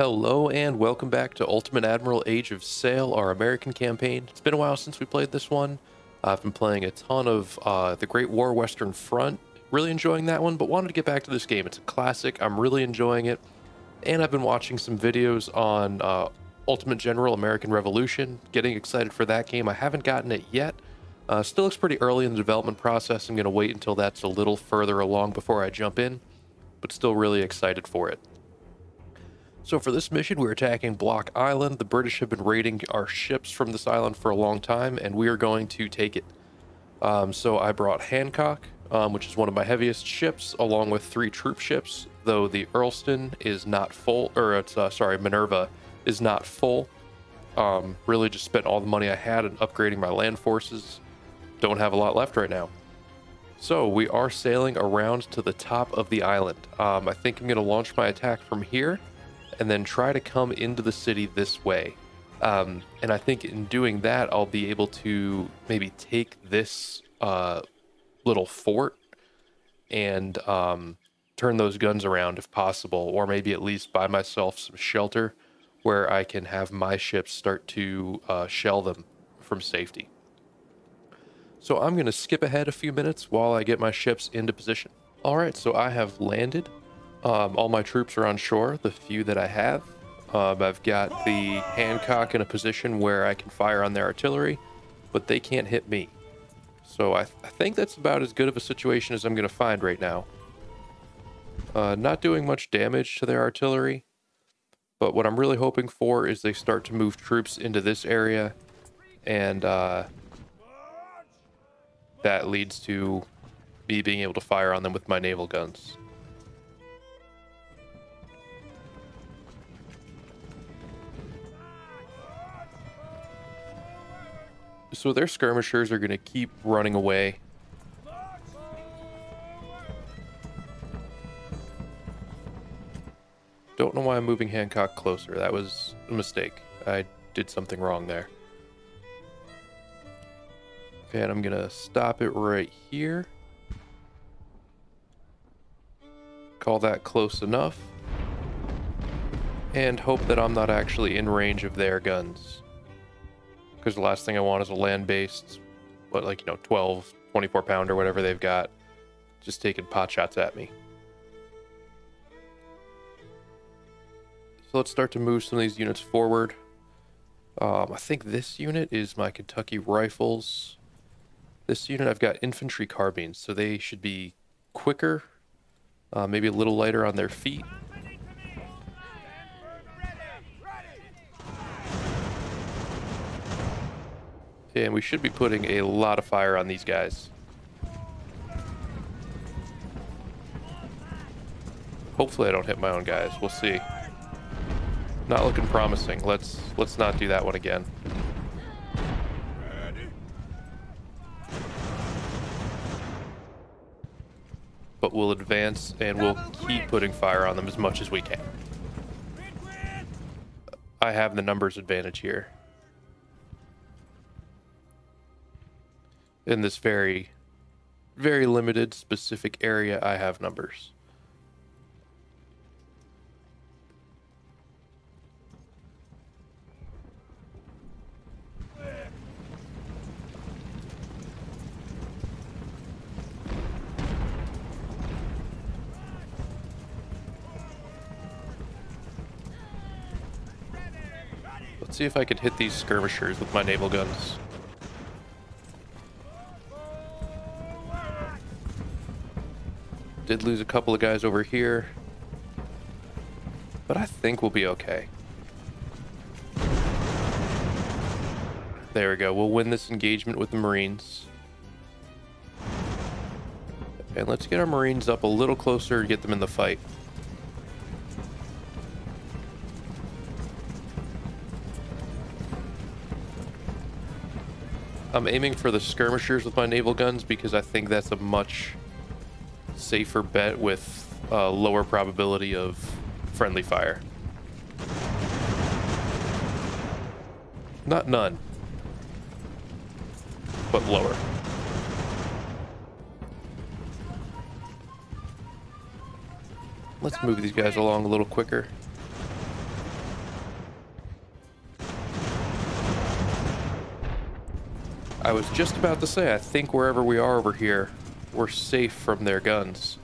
Hello and welcome back to Ultimate Admiral Age of Sail, our American campaign. It's been a while since we played this one. I've been playing a ton of the Great War Western Front. Really enjoying that one, but wanted to get back to this game. It's a classic. I'm really enjoying it. And I've been watching some videos on Ultimate General American Revolution. Getting excited for that game. I haven't gotten it yet. Still looks pretty early in the development process. I'm going to wait until that's a little further along before I jump in, but still really excited for it. So for this mission, we're attacking Block Island. The British have been raiding our ships from this island for a long time, and we are going to take it. So I brought Hancock, which is one of my heaviest ships, along with 3 troop ships, though the Earlston is not full, or it's, Minerva is not full. Really just spent all the money I had on upgrading my land forces. Don't have a lot left right now. So we are sailing around to the top of the island. I think I'm going to launch my attack from here, and then try to come into the city this way. And I think in doing that, I'll be able to maybe take this little fort and turn those guns around if possible, or maybe at least buy myself some shelter where I can have my ships start to shell them from safety. So I'm going to skip ahead a few minutes while I get my ships into position. All right, so I have landed. All my troops are on shore, the few that I have. I've got the Hancock in a position where I can fire on their artillery, but they can't hit me. So I think that's about as good of a situation as I'm going to find right now. Not doing much damage to their artillery, but what I'm really hoping for is they start to move troops into this area, and that leads to me being able to fire on them with my naval guns. So their skirmishers are going to keep running away. Don't know why I'm moving Hancock closer. That was a mistake. I did something wrong there. Okay, and I'm going to stop it right here. Call that close enough. And hope that I'm not actually in range of their guns. Because the last thing I want is a land-based, 12, 24 pounder, whatever they've got, just taking pot shots at me. So let's start to move some of these units forward. I think this unit is my Kentucky Rifles. This unit, I've got infantry carbines, so they should be quicker, maybe a little lighter on their feet. And we should be putting a lot of fire on these guys. Hopefully I don't hit my own guys. We'll see. Not looking promising. Let's not do that one again. But we'll advance and we'll keep putting fire on them as much as we can. I have the numbers advantage here. In this very, very limited, specific area, I have numbers. Let's see if I can hit these skirmishers with my naval guns. Did lose a couple of guys over here, but I think we'll be okay. There we go. We'll win this engagement with the Marines. And let's get our Marines up a little closer to get them in the fight. I'm aiming for the skirmishers with my naval guns because I think that's a much safer bet with lower probability of friendly fire. Not none, but lower. Let's move these guys along a little quicker. I was just about to say, I think wherever we are over here, we're safe from their guns.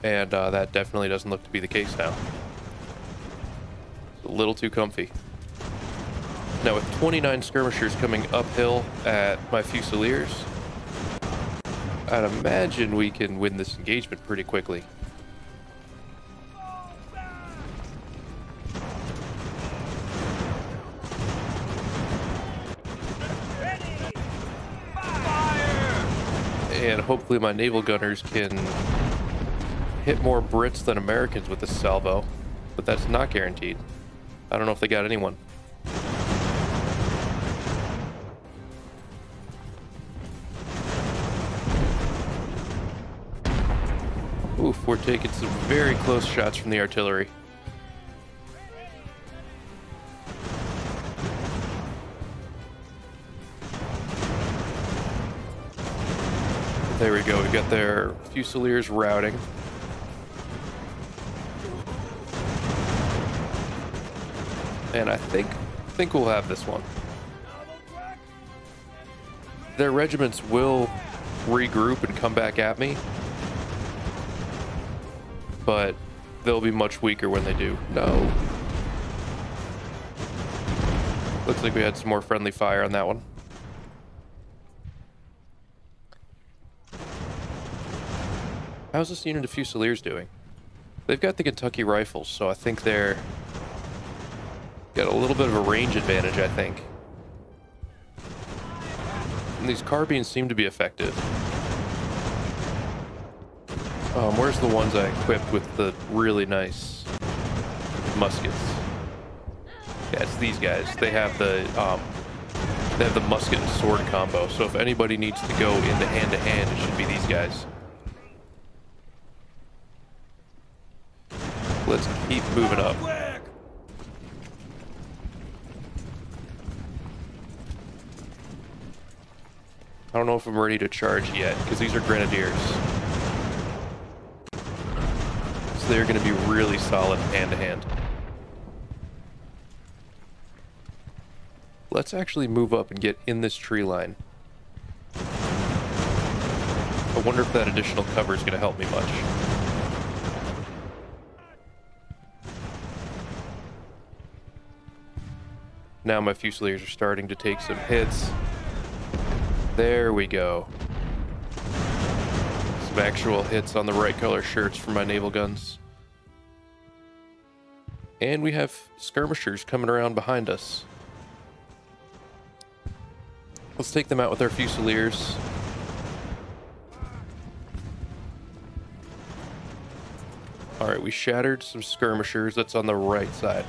And that definitely doesn't look to be the case now. It's a little too comfy. Now with 29 skirmishers coming uphill at my Fusiliers, I'd imagine we can win this engagement pretty quickly. And hopefully my naval gunners can hit more Brits than Americans with this salvo, but that's not guaranteed. I don't know if they got anyone. Oof, we're taking some very close shots from the artillery. There we go, we got their Fusiliers routing. And I think we'll have this one. Their regiments will regroup and come back at me, but they'll be much weaker when they do. No. Looks like we had some more friendly fire on that one. How's this unit of Fusiliers doing? They've got the Kentucky rifles, so I think they're got a little bit of a range advantage, I think. And these carbines seem to be effective. Where's the ones I equipped with the really nice muskets? Yeah, it's these guys. They have the musket and sword combo, so if anybody needs to go into hand-to-hand, it should be these guys. Let's keep moving up. I don't know if I'm ready to charge yet, because these are grenadiers. So they're going to be really solid hand-to-hand. Let's actually move up and get in this tree line. I wonder if that additional cover is going to help me much. Now my Fusiliers are starting to take some hits. There we go. Some actual hits on the right color shirts for my naval guns. And we have skirmishers coming around behind us. Let's take them out with our Fusiliers. Alright, we shattered some skirmishers. That's on the right side.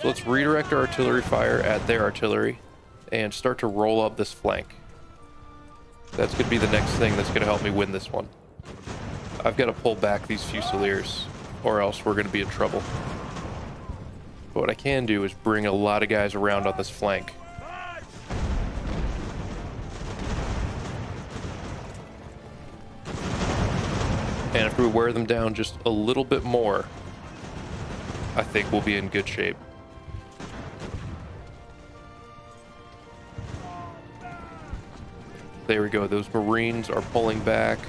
So let's redirect our artillery fire at their artillery and start to roll up this flank. That's going to be the next thing that's going to help me win this one. I've got to pull back these Fusiliers, or else we're going to be in trouble. But what I can do is bring a lot of guys around on this flank. And if we wear them down just a little bit more, I think we'll be in good shape. There we go. Those Marines are pulling back.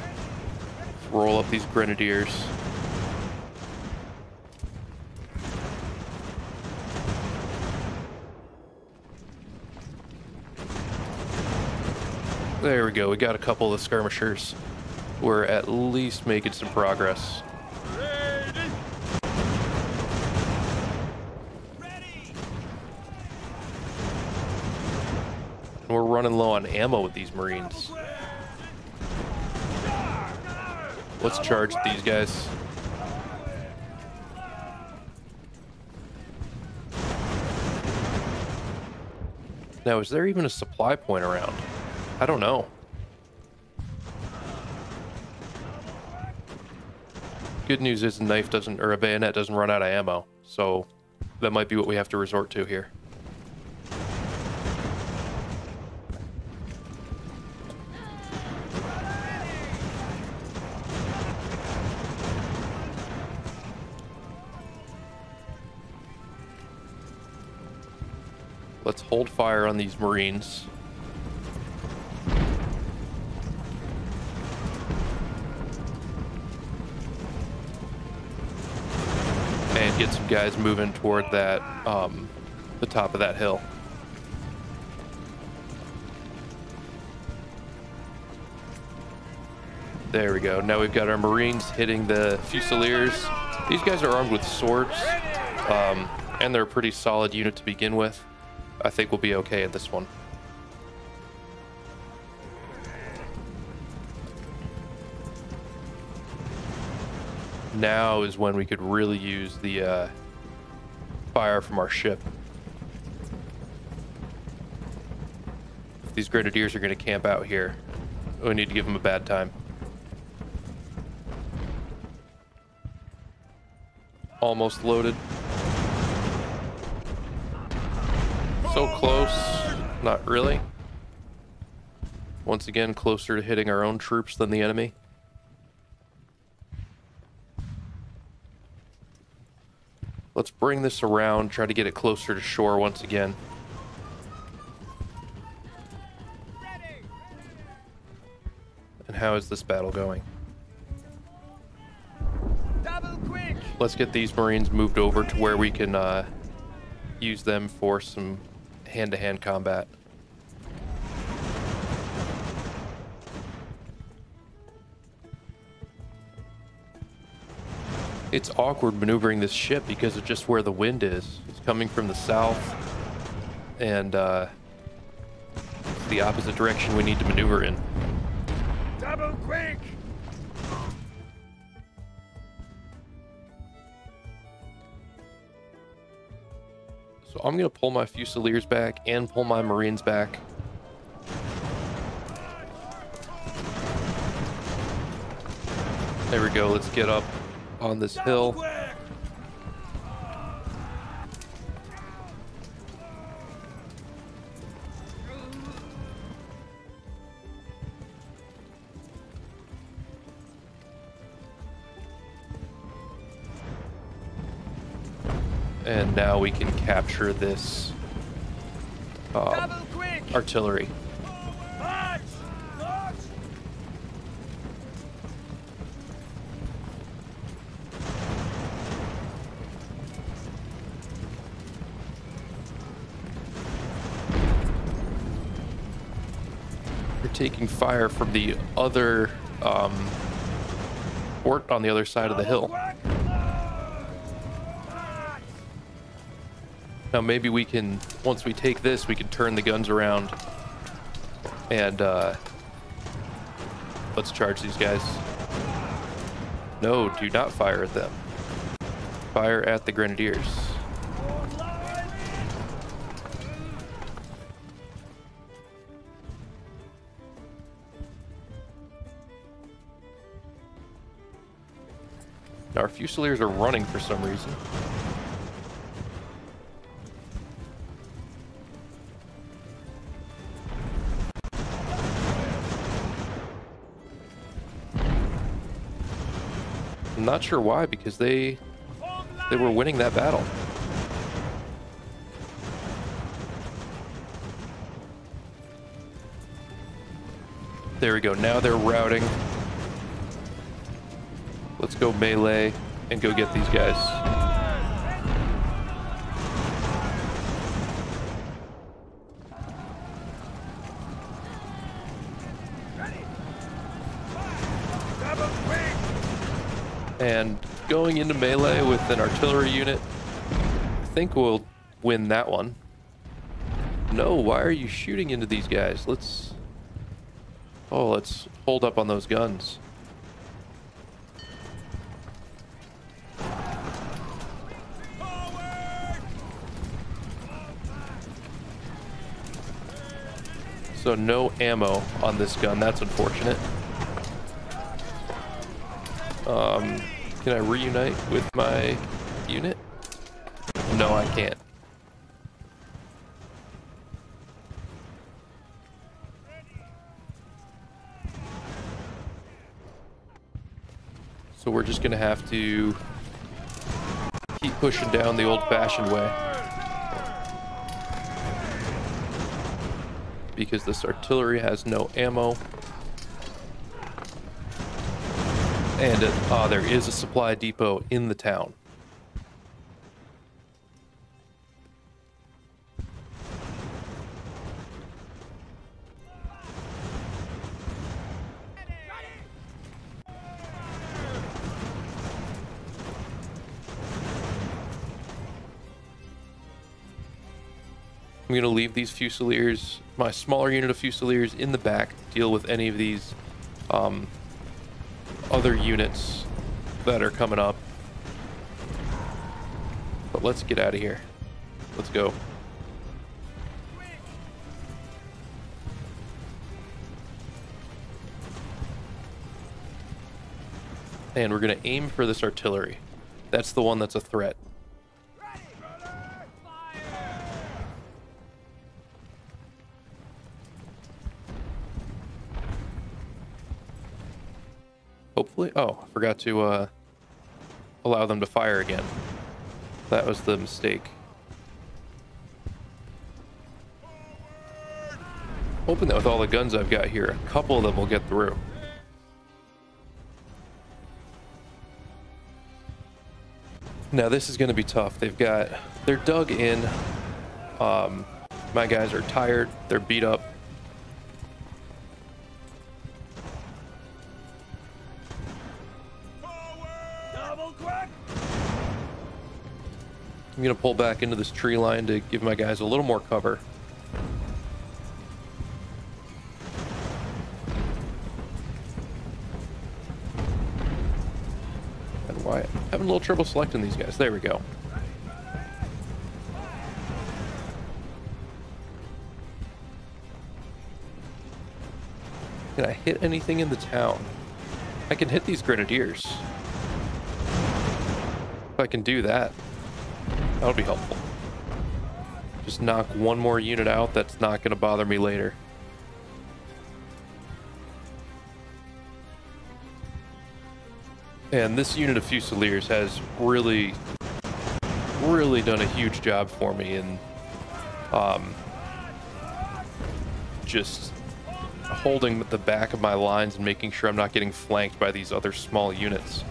Let's roll up these Grenadiers. There we go. We got a couple of the skirmishers. We're at least making some progress. We're running low on ammo with these Marines. Let's charge these guys. Now, is there even a supply point around? I don't know. Good news is a knife doesn't, or a bayonet doesn't run out of ammo, so that might be what we have to resort to here. Let's hold fire on these Marines. get some guys moving toward that, the top of that hill. There we go. Now we've got our Marines hitting the Fusiliers. These guys are armed with swords, and they're a pretty solid unit to begin with. I think we'll be okay at this one. Now is when we could really use the fire from our ship. If these grenadiers are going to camp out here, we need to give them a bad time. Almost loaded. So close. Not really. Once again, closer to hitting our own troops than the enemy. Let's bring this around, try to get it closer to shore once again. And how is this battle going? Let's get these Marines moved over to where we can use them for some hand-to-hand combat. It's awkward maneuvering this ship because of just where the wind is. It's coming from the south, and it's the opposite direction we need to maneuver in. Double quick! So I'm gonna pull my Fusiliers back and pull my Marines back. There we go. Let's get up on this hill. And now we can capture this artillery. We're taking fire from the other fort on the other side of the hill. Now maybe we can, once we take this, we can turn the guns around and let's charge these guys. No, do not fire at them. Fire at the grenadiers. Now our Fusiliers are running for some reason. I'm not sure why, because they were winning that battle. There we go. Now they're routing. Let's go melee and go get these guys. And going into melee with an artillery unit, I think we'll win that one. No, why are you shooting into these guys? Let's hold up on those guns. So no ammo on this gun, that's unfortunate. Can I reunite with my unit? No, I can't. So we're just gonna have to keep pushing down the old-fashioned way, because this artillery has no ammo. And there is a supply depot in the town. I'm going to leave these Fusiliers, my smaller unit of Fusiliers, in the back to deal with any of these other units that are coming up. But let's get out of here. Let's go. And we're going to aim for this artillery. That's the one that's a threat. Hopefully. Oh, I forgot to allow them to fire again. That was the mistake. Hoping that with all the guns I've got here, a couple of them will get through. Now this is going to be tough. They're dug in. My guys are tired. They're beat up. I'm going to pull back into this tree line to give my guys a little more cover. And why? I'm having a little trouble selecting these guys. There we go. Can I hit anything in the town? I can hit these grenadiers. If I can do that, that would be helpful. Just knock one more unit out that's not going to bother me later. And this unit of Fusiliers has really done a huge job for me in just holding the back of my lines and making sure I'm not getting flanked by these other small units.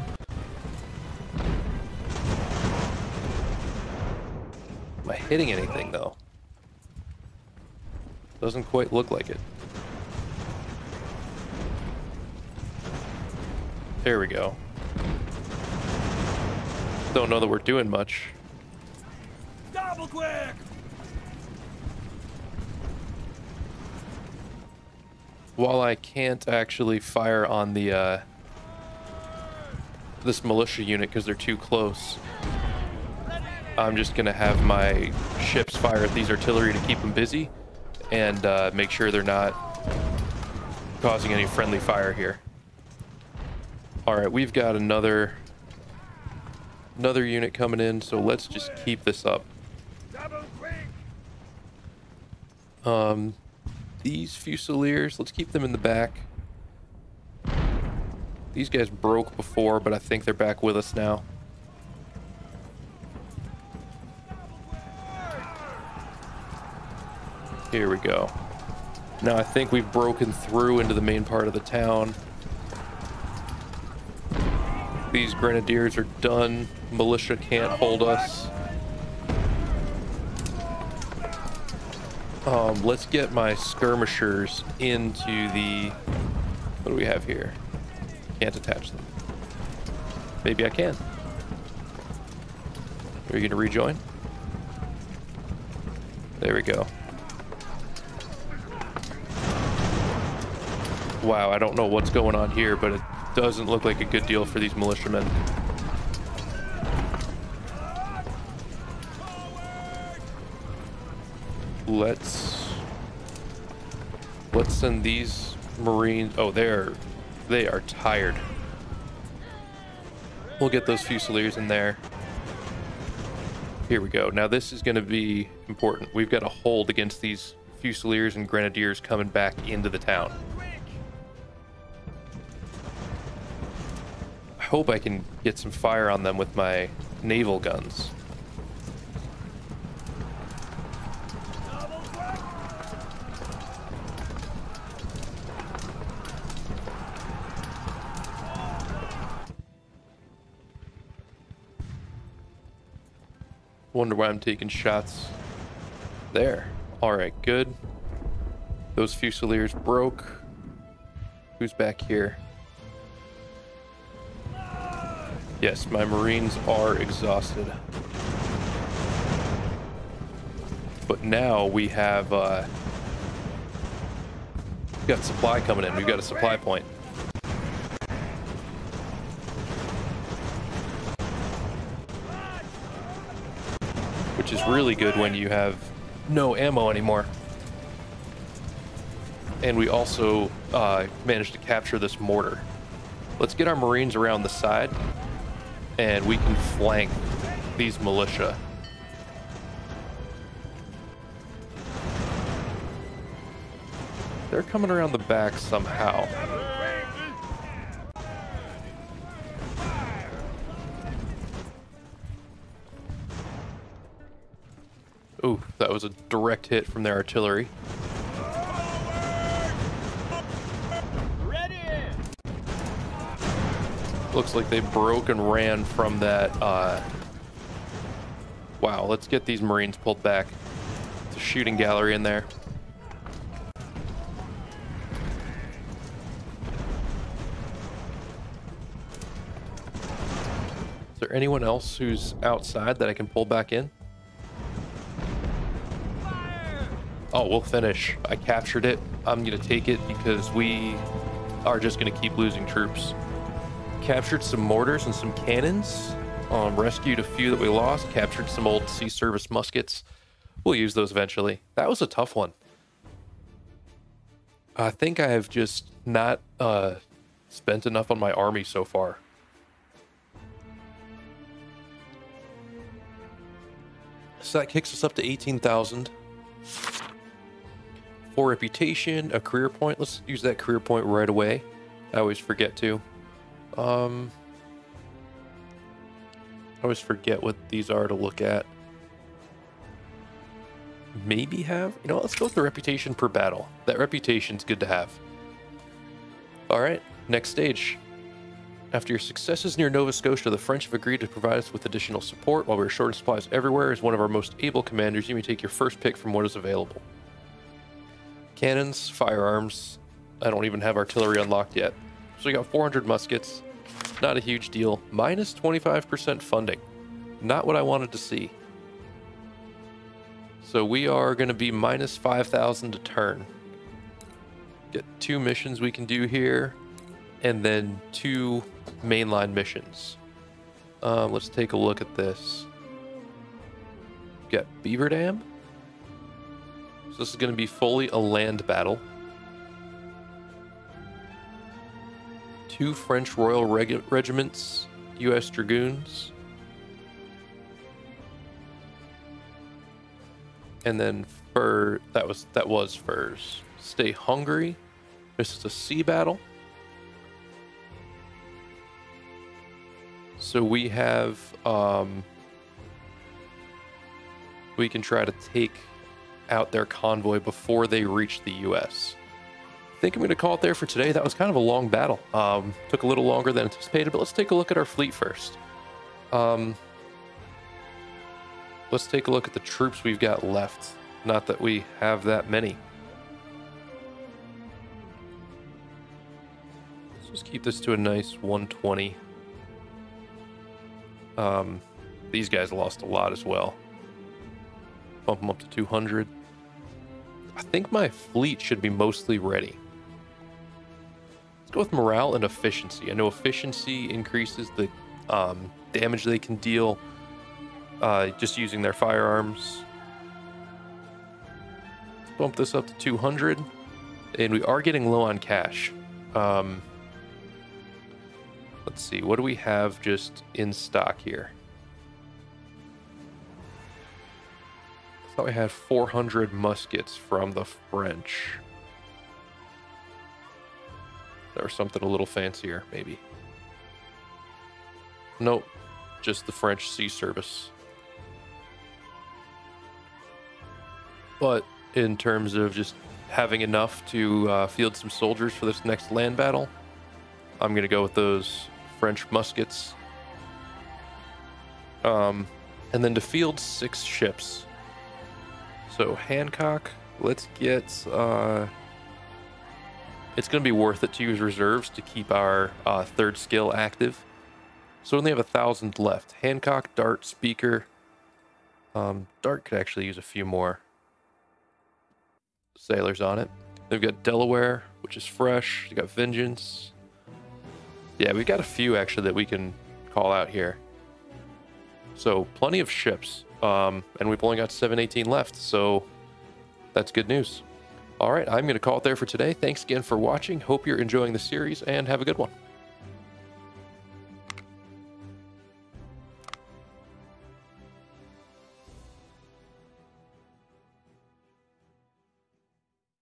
Am I hitting anything though? Doesn't quite look like it. There we go. Don't know that we're doing much. Double quick! While I can't actually fire on the this militia unit because they're too close, I'm just gonna have my ships fire at these artillery to keep them busy and make sure they're not causing any friendly fire here. All right, we've got another unit coming in, so let's just keep this up. These Fusiliers, let's keep them in the back. These guys broke before, but I think they're back with us now. Here we go. Now I think we've broken through into the main part of the town. These grenadiers are done. Militia can't hold us. Let's get my skirmishers into the... What do we have here? Can't attach them. Maybe I can. Are you going to rejoin? There we go. Wow, I don't know what's going on here, but it doesn't look like a good deal for these militiamen. Let's send these Marines. Oh, they are tired. We'll get those Fusiliers in there. Here we go. Now this is going to be important. We've got to hold against these Fusiliers and Grenadiers coming back into the town. I hope I can get some fire on them with my naval guns. Wonder why I'm taking shots there. All right, good. Those Fusiliers broke. Who's back here? Yes, my Marines are exhausted. But But now we have we've got supply coming in. We've got a supply point. Which is really good when you have no ammo anymore. And we also managed to capture this mortar. Let's get our Marines around the side, and we can flank these militia. They're coming around the back somehow. Ooh, that was a direct hit from their artillery. Ready! Looks like they broke and ran from that. Wow, let's get these Marines pulled back. It's a shooting gallery in there. Is there anyone else who's outside that I can pull back in? Oh, we'll finish. I captured it. I'm gonna take it because we are just gonna keep losing troops. Captured some mortars and some cannons. Rescued a few that we lost. Captured some old sea service muskets. We'll use those eventually. That was a tough one. I think I have just not spent enough on my army so far. So that kicks us up to 18,000. For reputation, a career point. Let's use that career point right away. I always forget to. I always forget what these are to look at. Maybe have? You know what, let's go with the reputation per battle. That reputation's good to have. Alright, next stage. After your successes near Nova Scotia, the French have agreed to provide us with additional support. While we're short of supplies everywhere, as one of our most able commanders, you may take your first pick from what is available. Cannons, firearms. I don't even have artillery unlocked yet. So we got 400 muskets. Not a huge deal. Minus 25% funding. Not what I wanted to see. So we are going to be minus 5,000 a turn. Get 2 missions we can do here. And then 2 mainline missions. Let's take a look at this. We've got Beaver Dam. So this is going to be fully a land battle. 2 French Royal Regiments, U.S. Dragoons. And then that was furs. Stay hungry. This is a sea battle. So we have we can try to take out their convoy before they reach the U.S. I think I'm going to call it there for today. That was kind of a long battle. Took a little longer than anticipated, but let's take a look at our fleet first. Let's take a look at the troops we've got left. Not that we have that many. Let's just keep this to a nice 120. These guys lost a lot as well. Bump them up to 200. I think my fleet should be mostly ready. Let's go with morale and efficiency. I know efficiency increases the damage they can deal just using their firearms. Let's bump this up to 200. And we are getting low on cash. Let's see, what do we have just in stock here? I thought we had 400 muskets from the French. Or something a little fancier, maybe. Nope, just the French sea service. But in terms of just having enough to field some soldiers for this next land battle, I'm going to go with those French muskets. And then to field 6 ships. So Hancock, let's get... it's going to be worth it to use reserves to keep our 3rd skill active. So we only have 1,000 left. Hancock, Dart, Speaker. Dart could actually use a few more. sailors on it. They've got Delaware, which is fresh. They got Vengeance. Yeah, we've got a few actually that we can call out here. So plenty of ships, and we've only got 718 left, so that's good news. All right, I'm going to call it there for today. Thanks again for watching. Hope you're enjoying the series, and have a good one.